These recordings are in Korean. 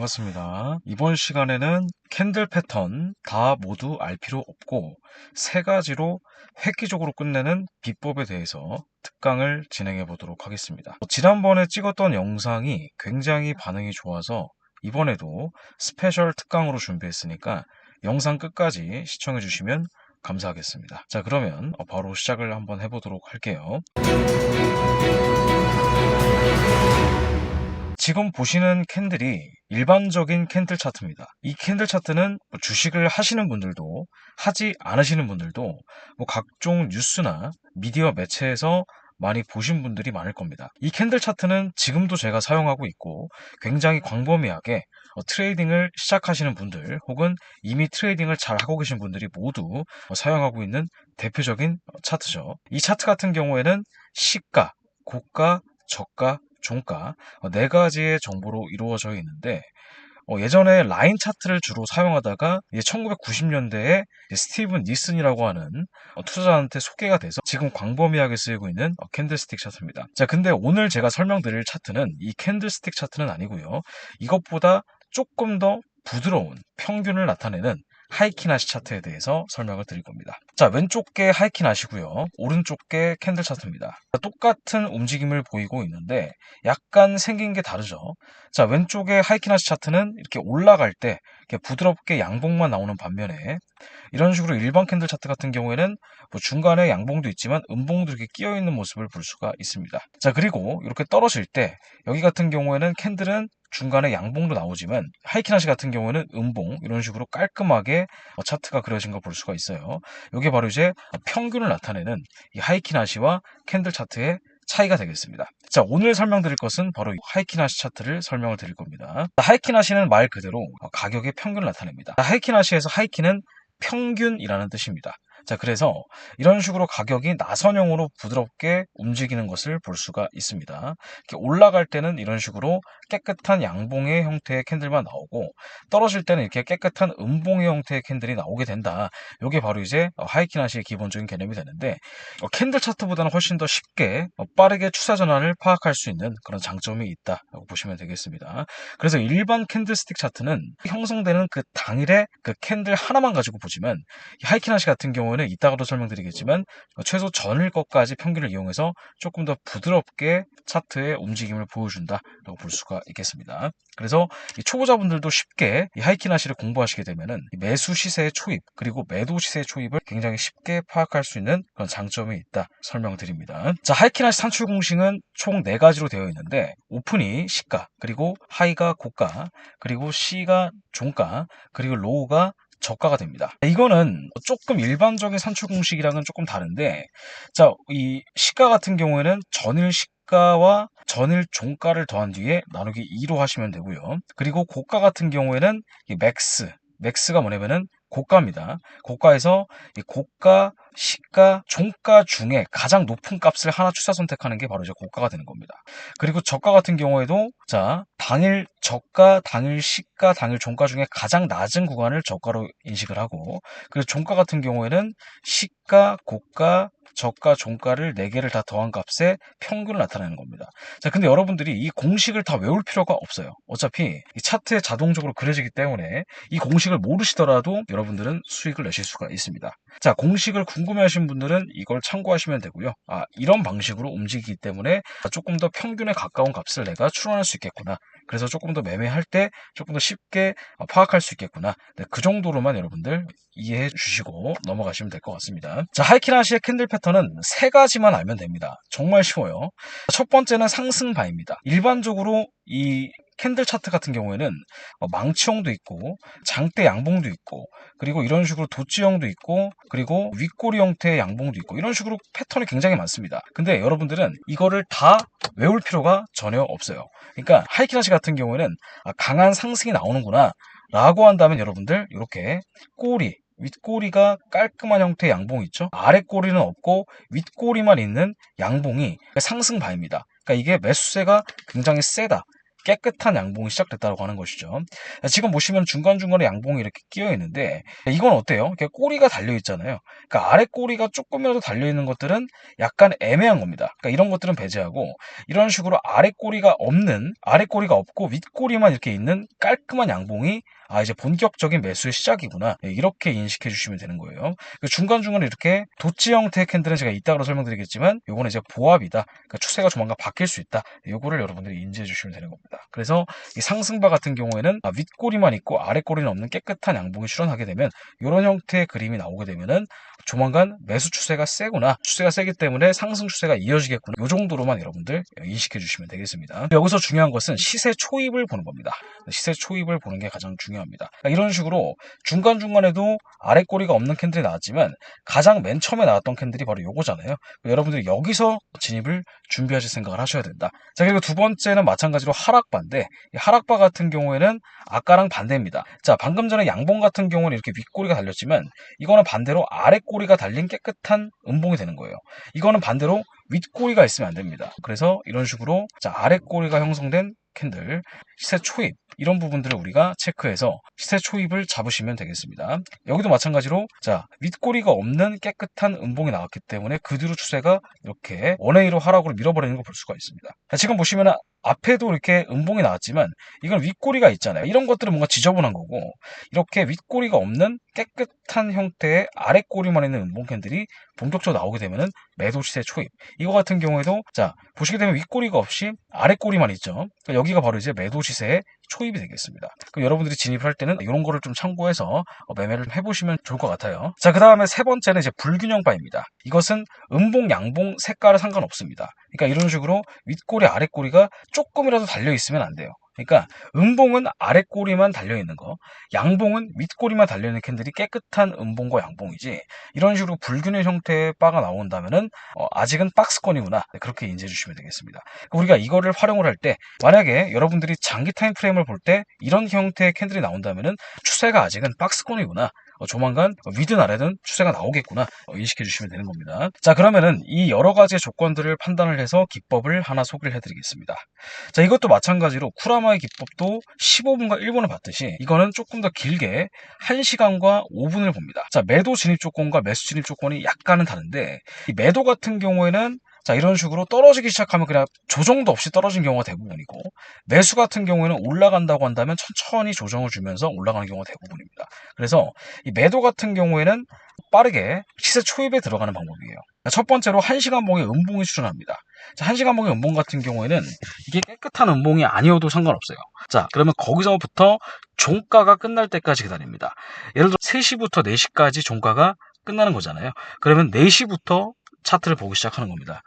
반갑습니다. 이번 시간에는 캔들 패턴 다 모두 알 필요 없고 세 가지로 획기적으로 끝내는 비법에 대해서 특강을 진행해 보도록 하겠습니다. 지난번에 찍었던 영상이 굉장히 반응이 좋아서 이번에도 스페셜 특강으로 준비했으니까 영상 끝까지 시청해 주시면 감사하겠습니다. 자, 그러면 바로 시작을 한번 해보도록 할게요. 지금 보시는 캔들이 일반적인 캔들 차트입니다. 이 캔들 차트는 주식을 하시는 분들도 하지 않으시는 분들도 각종 뉴스나 미디어 매체에서 많이 보신 분들이 많을 겁니다. 이 캔들 차트는 지금도 제가 사용하고 있고 굉장히 광범위하게 트레이딩을 시작하시는 분들 혹은 이미 트레이딩을 잘 하고 계신 분들이 모두 사용하고 있는 대표적인 차트죠. 이 차트 같은 경우에는 시가, 고가, 저가, 종가 네 가지의 정보로 이루어져 있는데 예전에 라인 차트를 주로 사용하다가 1990년대에 스티븐 니슨이라고 하는 투자자한테 소개가 돼서 지금 광범위하게 쓰이고 있는 캔들스틱 차트입니다. 자, 근데 오늘 제가 설명드릴 차트는 이 캔들스틱 차트는 아니고요. 이것보다 조금 더 부드러운 평균을 나타내는 하이키나시 차트에 대해서 설명을 드릴 겁니다. 자, 왼쪽 게 하이키나시고요. 오른쪽 게 캔들 차트입니다. 똑같은 움직임을 보이고 있는데 약간 생긴 게 다르죠. 자, 왼쪽의 하이키나시 차트는 이렇게 올라갈 때 이렇게 부드럽게 양봉만 나오는 반면에 이런 식으로 일반 캔들 차트 같은 경우에는 중간에 양봉도 있지만 음봉도 이렇게 끼어 있는 모습을 볼 수가 있습니다. 자, 그리고 이렇게 떨어질 때 여기 같은 경우에는 캔들은 중간에 양봉도 나오지만 하이키나시 같은 경우에는 음봉 이런 식으로 깔끔하게 차트가 그려진 걸 볼 수가 있어요. 이게 바로 이제 평균을 나타내는 이 하이키나시와 캔들 차트의 차이가 되겠습니다. 자, 오늘 설명드릴 것은 바로 하이키나시 차트를 설명을 드릴 겁니다. 하이키나시는 말 그대로 가격의 평균을 나타냅니다. 하이키나시에서 하이키는 평균이라는 뜻입니다. 자, 그래서 이런 식으로 가격이 나선형으로 부드럽게 움직이는 것을 볼 수가 있습니다. 이렇게 올라갈 때는 이런 식으로 깨끗한 양봉의 형태의 캔들만 나오고 떨어질 때는 이렇게 깨끗한 음봉의 형태의 캔들이 나오게 된다. 이게 바로 이제 하이키나시의 기본적인 개념이 되는데 캔들 차트보다는 훨씬 더 쉽게 빠르게 추세 전환을 파악할 수 있는 그런 장점이 있다라고 보시면 되겠습니다. 그래서 일반 캔들스틱 차트는 형성되는 그 당일에 그 캔들 하나만 가지고 보지만 하이키나시 같은 경우는 이따가도 설명드리겠지만 최소 전일 것까지 평균을 이용해서 조금 더 부드럽게 차트의 움직임을 보여준다라고 볼 수가 있겠습니다. 그래서 초보자분들도 쉽게 이 하이키나시를 공부하시게 되면은 매수 시세의 초입 그리고 매도 시세의 초입을 굉장히 쉽게 파악할 수 있는 그런 장점이 있다 설명드립니다. 자, 하이키나시 산출 공식은 총 4가지로 되어 있는데 오픈이 시가 그리고 하이가 고가 그리고 C가 종가 그리고 로우가 저가가 됩니다. 이거는 조금 일반적인 산출 공식이랑은 조금 다른데, 자, 이 시가 같은 경우에는 전일 시가와 전일 종가를 더한 뒤에 나누기 2로 하시면 되고요. 그리고 고가 같은 경우에는 이 맥스가 뭐냐면은 고가입니다. 고가에서 이 고가, 시가, 종가 중에 가장 높은 값을 하나 추가 선택하는 게 바로 이제 고가가 되는 겁니다. 그리고 저가 같은 경우에도 자, 당일 저가, 당일 시가, 당일 종가 중에 가장 낮은 구간을 저가로 인식을 하고 그리고 종가 같은 경우에는 시가, 고가, 저가, 종가를 4개를 다 더한 값의 평균을 나타내는 겁니다. 자, 근데 여러분들이 이 공식을 다 외울 필요가 없어요. 어차피 이 차트에 자동적으로 그려지기 때문에 이 공식을 모르시더라도 여러분들은 수익을 내실 수가 있습니다. 자, 공식을 궁금해하신 분들은 이걸 참고하시면 되고요. 이런 방식으로 움직이기 때문에 조금 더 평균에 가까운 값을 내가 추론할 수 있겠구나. 그래서 조금 더 매매할 때 조금 더 쉽게 파악할 수 있겠구나. 네, 그 정도로만 여러분들 이해해 주시고 넘어가시면 될 것 같습니다. 자, 하이키나시의 캔들 패턴은 3가지만 알면 됩니다. 정말 쉬워요. 첫 번째는 상승바입니다. 일반적으로 이 캔들 차트 같은 경우에는 망치형도 있고 장대 양봉도 있고 그리고 이런 식으로 도치형도 있고 그리고 윗꼬리 형태의 양봉도 있고 이런 식으로 패턴이 굉장히 많습니다. 근데 여러분들은 이거를 다 외울 필요가 전혀 없어요. 그러니까 하이키나시 같은 경우에는 강한 상승이 나오는구나 라고 한다면 여러분들 이렇게 꼬리 윗꼬리가 깔끔한 형태의 양봉이 있죠. 아랫꼬리는 없고 윗꼬리만 있는 양봉이 상승바입니다. 그러니까 이게 매수세가 굉장히 세다. 깨끗한 양봉이 시작됐다고 하는 것이죠. 지금 보시면 중간중간에 양봉이 이렇게 끼어 있는데 이건 어때요? 이렇게 꼬리가 달려 있잖아요. 그러니까 아래 꼬리가 조금이라도 달려 있는 것들은 약간 애매한 겁니다. 그러니까 이런 것들은 배제하고 이런 식으로 아래 꼬리가 없고 윗꼬리만 이렇게 있는 깔끔한 양봉이 이제 본격적인 매수의 시작이구나. 이렇게 인식해 주시면 되는 거예요. 중간중간에 이렇게 도치 형태의 캔들은 제가 이따가로 설명드리겠지만 요거는 이제 보합이다. 그러니까 추세가 조만간 바뀔 수 있다. 요거를 여러분들이 인지해 주시면 되는 겁니다. 그래서 이 상승바 같은 경우에는 윗꼬리만 있고 아래꼬리는 없는 깨끗한 양봉이 출현하게 되면 이런 형태의 그림이 나오게 되면은 조만간 매수 추세가 세구나. 추세가 세기 때문에 상승 추세가 이어지겠구나. 요 정도로만 여러분들 인식해 주시면 되겠습니다. 여기서 중요한 것은 시세 초입을 보는 겁니다. 시세 초입을 보는 게 가장 중요합니다. 그러니까 이런 식으로 중간중간에도 아래 꼬리가 없는 캔들이 나왔지만 가장 맨 처음에 나왔던 캔들이 바로 요거잖아요. 여러분들이 여기서 진입을 준비하실 생각을 하셔야 된다. 자, 그리고 두 번째는 마찬가지로 하락바인데 이 하락바 같은 경우에는 아까랑 반대입니다. 자, 방금 전에 양봉 같은 경우는 이렇게 윗꼬리가 달렸지만 이거는 반대로 아래 꼬리가 달린 깨끗한 음봉이 되는 거예요. 이거는 반대로 윗꼬리가 있으면 안 됩니다. 그래서 이런 식으로 자, 아래 꼬리가 형성된 캔들, 시세 초입 이런 부분들을 우리가 체크해서 시세 초입을 잡으시면 되겠습니다. 여기도 마찬가지로 자, 윗꼬리가 없는 깨끗한 음봉이 나왔기 때문에 그 뒤로 추세가 이렇게 원웨이로 하락으로 밀어버리는 걸 볼 수가 있습니다. 자, 지금 보시면 앞에도 이렇게 음봉이 나왔지만 이건 윗꼬리가 있잖아요. 이런 것들은 뭔가 지저분한 거고 이렇게 윗꼬리가 없는 깨끗한 형태의 아랫꼬리만 있는 음봉 캔들이 본격적으로 나오게 되면은 매도 시세 초입. 이거 같은 경우에도 자, 보시게 되면 윗꼬리가 없이 아랫꼬리만 있죠. 그러니까 여기가 바로 이제 매도 시세의 초입이 되겠습니다. 그럼 여러분들이 진입을 할 때는 이런 거를 좀 참고해서 매매를 해보시면 좋을 것 같아요. 자, 그 다음에 세 번째는 이제 불균형바입니다. 이것은 음봉, 양봉, 색깔은 상관없습니다. 그러니까 이런 식으로 윗꼬리, 아랫꼬리가 조금이라도 달려 있으면 안 돼요. 그러니까 음봉은 아랫꼬리만 달려있는 거, 양봉은 윗꼬리만 달려있는 캔들이 깨끗한 음봉과 양봉이지 이런 식으로 불균형 형태의 바가 나온다면은 아직은 박스권이구나. 네, 그렇게 인지해 주시면 되겠습니다. 우리가 이거를 활용을 할 때 만약에 여러분들이 장기 타임프레임을 볼 때 이런 형태의 캔들이 나온다면은 추세가 아직은 박스권이구나. 조만간 위든 아래든 추세가 나오겠구나 인식해 주시면 되는 겁니다. 자, 그러면은 이 여러 가지의 조건들을 판단을 해서 기법을 하나 소개를 해드리겠습니다. 자, 이것도 마찬가지로 쿠라마의 기법도 15분과 1분을 봤듯이 이거는 조금 더 길게 1시간과 5분을 봅니다. 자, 매도 진입 조건과 매수 진입 조건이 약간은 다른데 이 매도 같은 경우에는 자, 이런 식으로 떨어지기 시작하면 그냥 조정도 없이 떨어진 경우가 대부분이고 매수 같은 경우에는 올라간다고 한다면 천천히 조정을 주면서 올라가는 경우가 대부분입니다. 그래서 이 매도 같은 경우에는 빠르게 시세 초입에 들어가는 방법이에요. 첫 번째로 1시간 봉의 음봉이 출현합니다. 자, 1시간 봉의 음봉 같은 경우에는 이게 깨끗한 음봉이 아니어도 상관없어요. 자, 그러면 거기서부터 종가가 끝날 때까지 기다립니다. 예를 들어 3시부터 4시까지 종가가 끝나는 거잖아요. 그러면 4시부터 차트를 보기 시작하는 겁니다.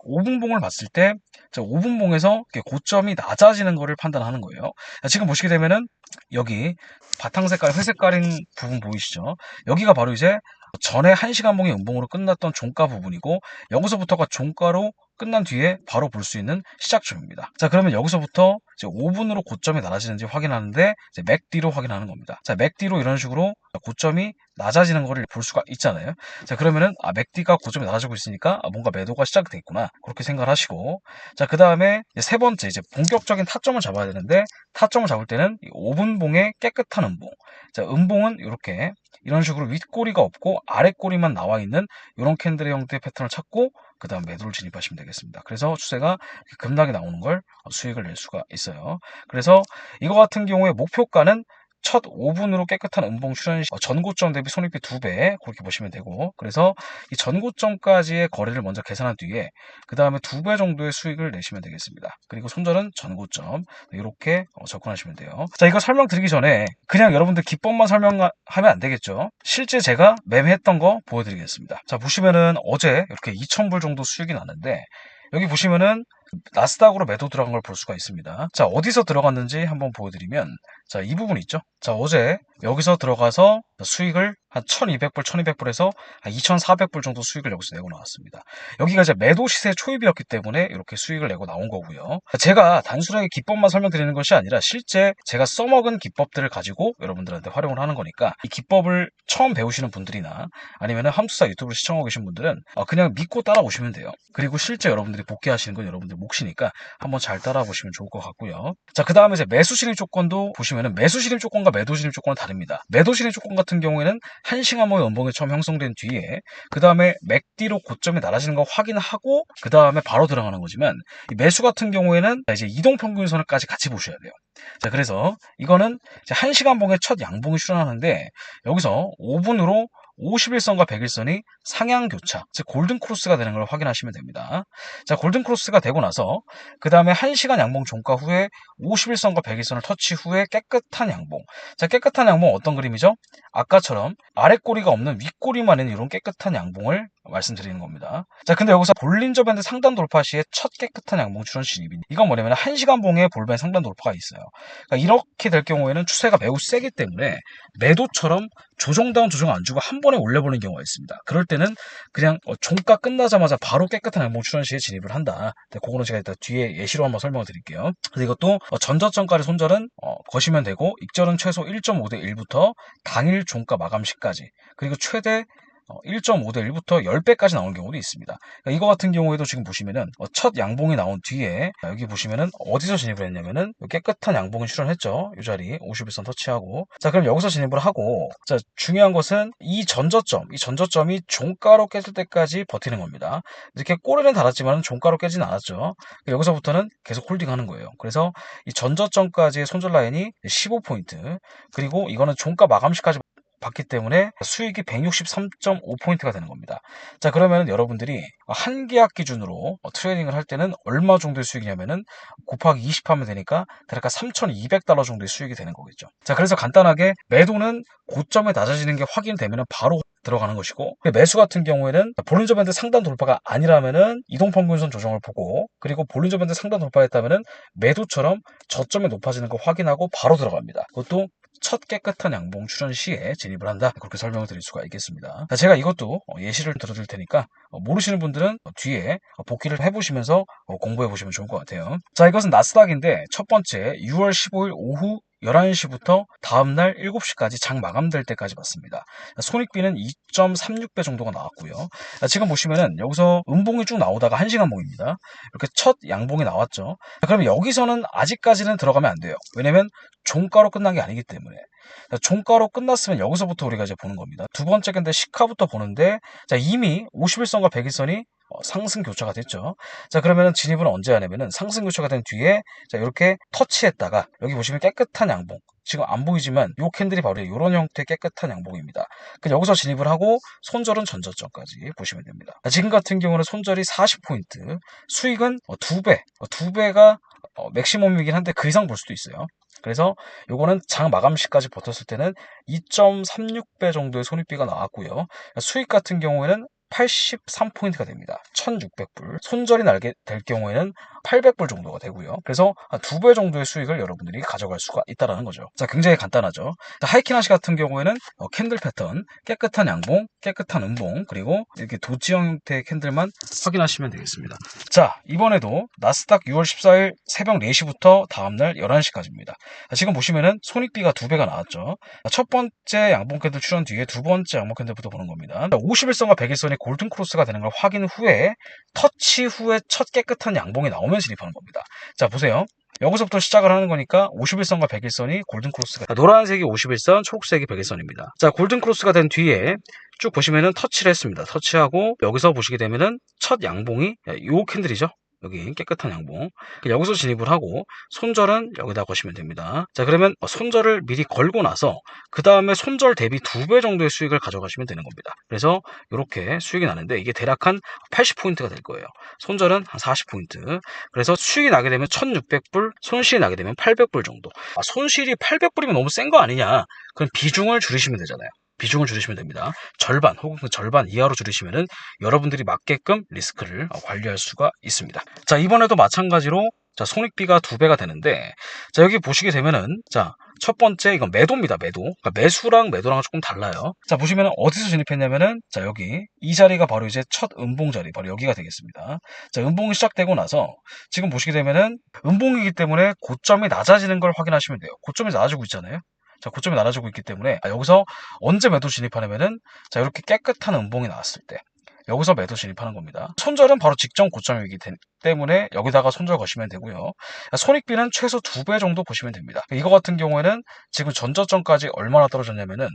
5분봉을 봤을 때 5분봉에서 고점이 낮아지는 것을 판단하는 거예요. 지금 보시게 되면은 여기 바탕 색깔 회색깔인 부분 보이시죠? 여기가 바로 이제 전에 1시간 봉의 음봉으로 끝났던 종가 부분이고 여기서부터가 종가로 끝난 뒤에 바로 볼 수 있는 시작점입니다. 자, 그러면 여기서부터 이제 5분으로 고점이 낮아지는지 확인하는데 이제 맥디로 확인하는 겁니다. 자, 맥디로 이런 식으로 고점이 낮아지는 거를 볼 수가 있잖아요. 자, 그러면은 맥디가 고점이 낮아지고 있으니까 뭔가 매도가 시작됐구나 그렇게 생각을 하시고 자, 그 다음에 세 번째 이제 본격적인 타점을 잡아야 되는데 타점을 잡을 때는 5분봉의 깨끗한 음봉. 자, 음봉은 이렇게 이런 식으로 윗꼬리가 없고 아랫꼬리만 나와 있는 이런 캔들의 형태의 패턴을 찾고 그 다음 매도를 진입하시면 되겠습니다. 그래서 추세가 급락이 나오는 걸 수익을 낼 수가 있어요. 그래서 이거 같은 경우에 목표가는 첫 5분으로 깨끗한 음봉 출현 시 전고점 대비 손익비 2배 그렇게 보시면 되고 그래서 이 전고점까지의 거래를 먼저 계산한 뒤에 그 다음에 2배 정도의 수익을 내시면 되겠습니다. 그리고 손절은 전고점 이렇게 접근하시면 돼요. 자, 이거 설명드리기 전에 그냥 여러분들 기법만 설명하면 안 되겠죠. 실제 제가 매매했던 거 보여드리겠습니다. 자, 보시면은 어제 이렇게 2,000불 정도 수익이 나는데 여기 보시면은 나스닥으로 매도 들어간 걸 볼 수가 있습니다. 자, 어디서 들어갔는지 한번 보여드리면 자, 이 부분 있죠. 자, 어제 여기서 들어가서 수익을 한 1200불, 1200불에서 한 2400불 정도 수익을 여기서 내고 나왔습니다. 여기가 이제 매도 시세 초입이었기 때문에 이렇게 수익을 내고 나온 거고요. 제가 단순하게 기법만 설명드리는 것이 아니라 실제 제가 써먹은 기법들을 가지고 여러분들한테 활용을 하는 거니까 이 기법을 처음 배우시는 분들이나 아니면 함수사 유튜브를 시청하고 계신 분들은 그냥 믿고 따라오시면 돼요. 그리고 실제 여러분들이 복귀하시는 건 여러분들 몫이니까 한번 잘 따라보시면 좋을 것 같고요. 자, 그 다음에 이제 매수 진입 조건도 보시면은 매수 진입 조건과 매도 진입 조건은 다릅니다. 매도 진입 조건 같은 경우에는 한시간모의 연봉이 처음 형성된 뒤에 그 다음에 맥디로 고점이 낮아지는 거 확인하고 그 다음에 바로 들어가는 거지만 이 매수 같은 경우에는 이제 이동평균선을까지 같이 보셔야 돼요. 자, 그래서 이거는 이제 1시간봉의 첫 양봉이 출현하는데 여기서 5분으로 51선과 100일선이 상향 교차, 즉 골든 크로스가 되는 걸 확인하시면 됩니다. 자, 골든 크로스가 되고 나서 그 다음에 1시간 양봉 종가 후에 51선과 100일선을 터치 후에 깨끗한 양봉. 자, 깨끗한 양봉 어떤 그림이죠? 아까처럼 아랫꼬리가 없는 윗꼬리만 있는 이런 깨끗한 양봉을 말씀드리는 겁니다. 자, 근데 여기서 볼린저 밴드 상단 돌파 시에 첫 깨끗한 양봉 출현 진입입니다. 이건 뭐냐면 1시간 봉에 볼밴드 상단 돌파가 있어요. 그러니까 이렇게 될 경우에는 추세가 매우 세기 때문에 매도처럼 조정다운 조정 안 주고 한 번에 올려보는 경우가 있습니다. 그럴 때는 그냥 종가 끝나자마자 바로 깨끗한 양봉 출현 시에 진입을 한다. 그거는 제가 이따 뒤에 예시로 한번 설명을 드릴게요. 그래서 이것도 전저점까지 손절은 거시면 되고 익절은 최소 1.5대 1부터 당일 종가 마감 시까지 그리고 최대 1.5대 1부터 10배까지 나오는 경우도 있습니다. 그러니까 이거 같은 경우에도 지금 보시면은 첫 양봉이 나온 뒤에 여기 보시면은 어디서 진입을 했냐면은 깨끗한 양봉이 출현했죠. 이 자리 51선 터치하고 자, 그럼 여기서 진입을 하고 자, 중요한 것은 이 전저점이 종가로 깨질 때까지 버티는 겁니다. 이렇게 꼬리는 달았지만 종가로 깨지는 않았죠. 여기서부터는 계속 홀딩하는 거예요. 그래서 이 전저점까지의 손절 라인이 15포인트 그리고 이거는 종가 마감시까지 봤기 때문에 수익이 163.5포인트가 되는 겁니다. 자, 그러면 여러분들이 한 계약 기준으로 트레이딩을 할 때는 얼마 정도의 수익이냐면은 곱하기 20 하면 되니까 대략 3,200달러 정도의 수익이 되는 거겠죠. 자, 그래서 간단하게 매도는 고점에 낮아지는 게 확인되면 바로 들어가는 것이고 매수 같은 경우에는 볼린저 밴드 상단 돌파가 아니라면은 이동평균선 조정을 보고 그리고 볼린저 밴드 상단 돌파했다면은 매도처럼 저점이 높아지는 거 확인하고 바로 들어갑니다. 그것도 첫 깨끗한 양봉 출현 시에 진입을 한다. 그렇게 설명을 드릴 수가 있겠습니다. 제가 이것도 예시를 들어드릴 테니까 모르시는 분들은 뒤에 복기를 해보시면서 공부해 보시면 좋을 것 같아요. 자, 이것은 나스닥인데 첫 번째 6월 15일 오후 11시부터 다음날 7시까지 장 마감될 때까지 봤습니다. 손익비는 2.36배 정도가 나왔고요. 지금 보시면은 여기서 음봉이 쭉 나오다가 1시간봉입니다. 이렇게 첫 양봉이 나왔죠. 그럼 여기서는 아직까지는 들어가면 안 돼요. 왜냐면 종가로 끝난 게 아니기 때문에. 종가로 끝났으면 여기서부터 우리가 이제 보는 겁니다. 두 번째 근데 시가부터 보는데 자, 이미 51선과 100일선이 상승 교차가 됐죠. 자, 그러면은 진입은 언제 하냐면은 상승 교차가 된 뒤에 자, 이렇게 터치했다가 여기 보시면 깨끗한 양봉. 지금 안 보이지만 이 캔들이 바로 이런 형태의 깨끗한 양봉입니다. 여기서 진입을 하고 손절은 전저점까지 보시면 됩니다. 지금 같은 경우는 손절이 40포인트, 수익은 2배, 2배가 맥시멈이긴 한데 그 이상 볼 수도 있어요. 그래서 요거는 장 마감 시까지 버텼을 때는 2.36배 정도의 손익비가 나왔고요. 수익 같은 경우에는 83포인트가 됩니다. 1,600불. 손절이 날게 될 경우에는 800불 정도가 되고요. 그래서 한 2배 정도의 수익을 여러분들이 가져갈 수가 있다는 거죠. 자, 굉장히 간단하죠. 자, 하이키나시 같은 경우에는 캔들 패턴, 깨끗한 양봉, 깨끗한 음봉, 그리고 이렇게 도지 형태의 캔들만 확인하시면 되겠습니다. 자, 이번에도 나스닥 6월 14일 새벽 4시부터 다음날 11시까지입니다. 지금 보시면은 손익비가 2배가 나왔죠. 첫 번째 양봉 캔들 출현 뒤에 두 번째 양봉 캔들부터 보는 겁니다. 51선과 100일선이 골든 크로스가 되는 걸 확인 후에 터치 후에 첫 깨끗한 양봉이 나오면 진입하는 겁니다. 자, 보세요. 여기서부터 시작을 하는 거니까 51선과 100일선이 골든 크로스가 노란색이 51선, 초록색이 100일선입니다. 자, 골든 크로스가 된 뒤에 쭉 보시면은 터치를 했습니다. 터치하고 여기서 보시게 되면은 첫 양봉이 요 캔들이죠. 여기 깨끗한 양봉. 여기서 진입을 하고 손절은 여기다 거시면 됩니다. 자, 그러면 손절을 미리 걸고 나서 그 다음에 손절 대비 2배 정도의 수익을 가져가시면 되는 겁니다. 그래서 이렇게 수익이 나는데 이게 대략 한 80포인트가 될 거예요. 손절은 한 40포인트. 그래서 수익이 나게 되면 1,600불, 손실이 나게 되면 800불 정도. 손실이 800불이면 너무 센 거 아니냐? 그럼 비중을 줄이시면 되잖아요. 비중을 줄이시면 됩니다. 절반 혹은 그 절반 이하로 줄이시면은 여러분들이 맞게끔 리스크를 관리할 수가 있습니다. 자, 이번에도 마찬가지로 자, 손익비가 2배가 되는데, 자, 여기 보시게 되면은, 자, 첫 번째, 이건 매도입니다, 매도. 그러니까 매수랑 매도랑 조금 달라요. 자, 보시면은 어디서 진입했냐면은, 자, 여기, 이 자리가 바로 이제 첫 음봉 자리, 바로 여기가 되겠습니다. 자, 음봉이 시작되고 나서, 지금 보시게 되면은, 음봉이기 때문에 고점이 낮아지는 걸 확인하시면 돼요. 고점이 낮아지고 있잖아요. 자, 고점이 낮아지고 있기 때문에, 여기서 언제 매도 진입하냐면은, 자, 이렇게 깨끗한 음봉이 나왔을 때, 여기서 매도 진입하는 겁니다. 손절은 바로 직전 고점이기 때문에 여기다가 손절 거시면 되고요. 손익비는 최소 2배 정도 보시면 됩니다. 이거 같은 경우에는 지금 전저점까지 얼마나 떨어졌냐면은,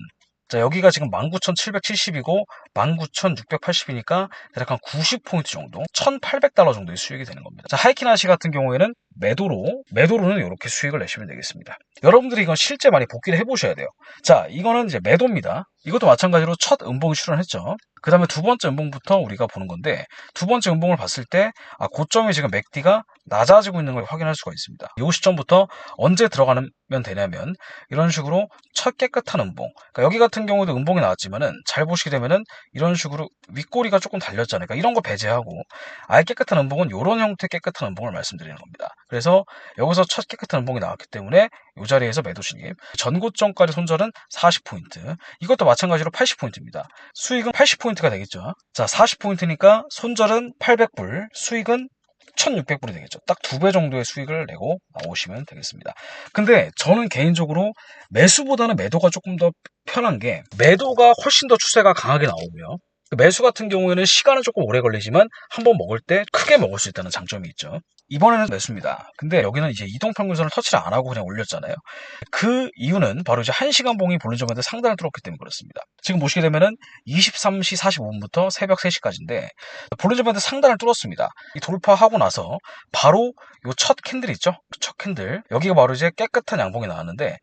자, 여기가 지금 19,770이고 19,680이니까 대략 한 90포인트 정도, 1,800달러 정도의 수익이 되는 겁니다. 자, 하이키나시 같은 경우에는 매도로는 이렇게 수익을 내시면 되겠습니다. 여러분들이 이건 실제 많이 복기를 해보셔야 돼요. 자, 이거는 이제 매도입니다. 이것도 마찬가지로 첫 음봉이 출현했죠. 그 다음에 두 번째 음봉부터 우리가 보는 건데, 두 번째 음봉을 봤을 때, 고점이 지금 맥디가 낮아지고 있는 걸 확인할 수가 있습니다. 이 시점부터 언제 들어가면 되냐면, 이런 식으로 첫 깨끗한 음봉. 그러니까 여기 같은 경우도 음봉이 나왔지만은, 잘 보시게 되면은, 이런 식으로 윗꼬리가 조금 달렸잖아요. 그러니까 이런 거 배제하고, 아예 깨끗한 음봉은 이런 형태의 깨끗한 음봉을 말씀드리는 겁니다. 그래서 여기서 첫 깨끗한 음봉이 나왔기 때문에 이 자리에서 매도 진입. 전고점까지 손절은 40포인트. 이것도 마찬가지로 80포인트입니다. 수익은 80포인트가 되겠죠. 자, 40포인트니까 손절은 800불, 수익은 1600불이 되겠죠. 딱 2배 정도의 수익을 내고 나오시면 되겠습니다. 근데 저는 개인적으로 매수보다는 매도가 조금 더 편한 게, 매도가 훨씬 더 추세가 강하게 나오고요. 매수 같은 경우에는 시간은 조금 오래 걸리지만 한번 먹을 때 크게 먹을 수 있다는 장점이 있죠. 이번에는 매수입니다. 근데 여기는 이제 이동평균선을 터치를 안 하고 그냥 올렸잖아요. 그 이유는 바로 이제 1시간 봉이 볼린저밴드 상단을 뚫었기 때문에 그렇습니다. 지금 보시게 되면은 23시 45분부터 새벽 3시까지인데 볼린저밴드 상단을 뚫었습니다. 이 돌파하고 나서 바로 요 첫 캔들 있죠? 첫 캔들. 여기가 바로 이제 깨끗한 양봉이 나왔는데,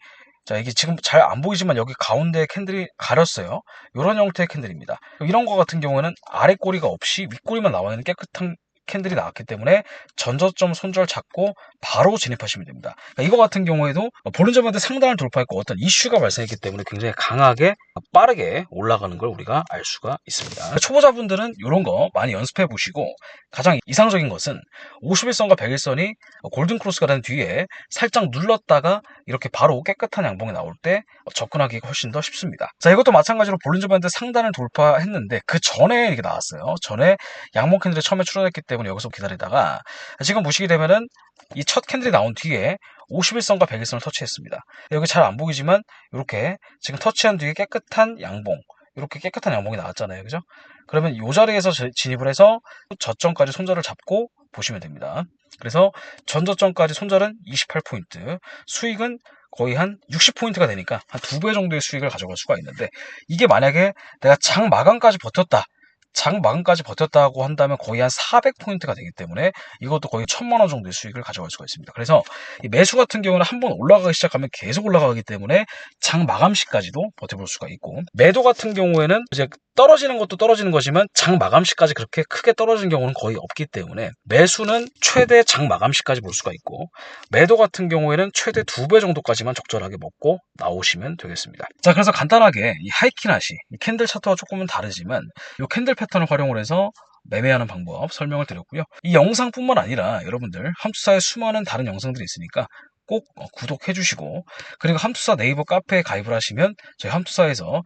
자, 이게 지금 잘 안 보이지만 여기 가운데 캔들이 가렸어요. 이런 형태의 캔들입니다. 이런 거 같은 경우에는 아래 꼬리가 없이 윗꼬리만 나와 있는 깨끗한 캔들이 나왔기 때문에 전저점 손절 잡고 바로 진입하시면 됩니다. 그러니까 이거 같은 경우에도 볼린저밴드 상단을 돌파했고 어떤 이슈가 발생했기 때문에 굉장히 강하게 빠르게 올라가는 걸 우리가 알 수가 있습니다. 초보자분들은 이런 거 많이 연습해 보시고, 가장 이상적인 것은 51선과 101선이 골든크로스가 된 뒤에 살짝 눌렀다가 이렇게 바로 깨끗한 양봉이 나올 때 접근하기가 훨씬 더 쉽습니다. 자, 이것도 마찬가지로 볼린저밴드 상단을 돌파했는데 그 전에 이게 나왔어요. 전에 양봉 캔들이 처음에 출현했기 때문에 여기서 기다리다가 지금 보시게 되면은 이 첫 캔들이 나온 뒤에 51선과 101선을 터치했습니다. 여기 잘 안 보이지만 이렇게 지금 터치한 뒤에 깨끗한 양봉, 이렇게 깨끗한 양봉이 나왔잖아요. 그죠? 그러면 이 자리에서 진입을 해서 저점까지 손절을 잡고 보시면 됩니다. 그래서 전저점까지 손절은 28포인트, 수익은 거의 한 60포인트가 되니까 한 2배 정도의 수익을 가져갈 수가 있는데, 이게 만약에 내가 장 마감까지 버텼다, 장 마감까지 버텼다고 한다면 거의 한 400포인트가 되기 때문에 이것도 거의 1000만원 정도의 수익을 가져갈 수가 있습니다. 그래서 이 매수 같은 경우는 한번 올라가기 시작하면 계속 올라가기 때문에 장 마감 시까지도 버텨볼 수가 있고, 매도 같은 경우에는 이제 떨어지는 것도 떨어지는 거지만 장 마감 시까지 그렇게 크게 떨어지는 경우는 거의 없기 때문에 매수는 최대 장 마감 시까지 볼 수가 있고, 매도 같은 경우에는 최대 2배 정도까지만 적절하게 먹고 나오시면 되겠습니다. 자, 그래서 간단하게 이 하이키나시, 이 캔들 차트와 조금은 다르지만 이 캔들 패턴을 활용을 해서 매매하는 방법 설명을 드렸고요. 이 영상뿐만 아니라 여러분들 함투사의 수많은 다른 영상들이 있으니까 꼭 구독해 주시고, 그리고 함투사 네이버 카페에 가입을 하시면 저희 함투사에서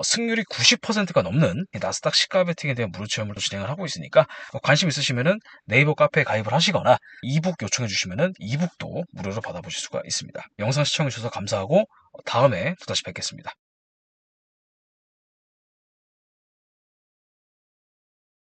승률이 90%가 넘는 나스닥 시가 베팅에 대한 무료 체험을 진행을 하고 있으니까 관심 있으시면은 네이버 카페에 가입을 하시거나 이북 요청해 주시면은 이북도 무료로 받아보실 수가 있습니다. 영상 시청해 주셔서 감사하고 다음에 또 다시 뵙겠습니다.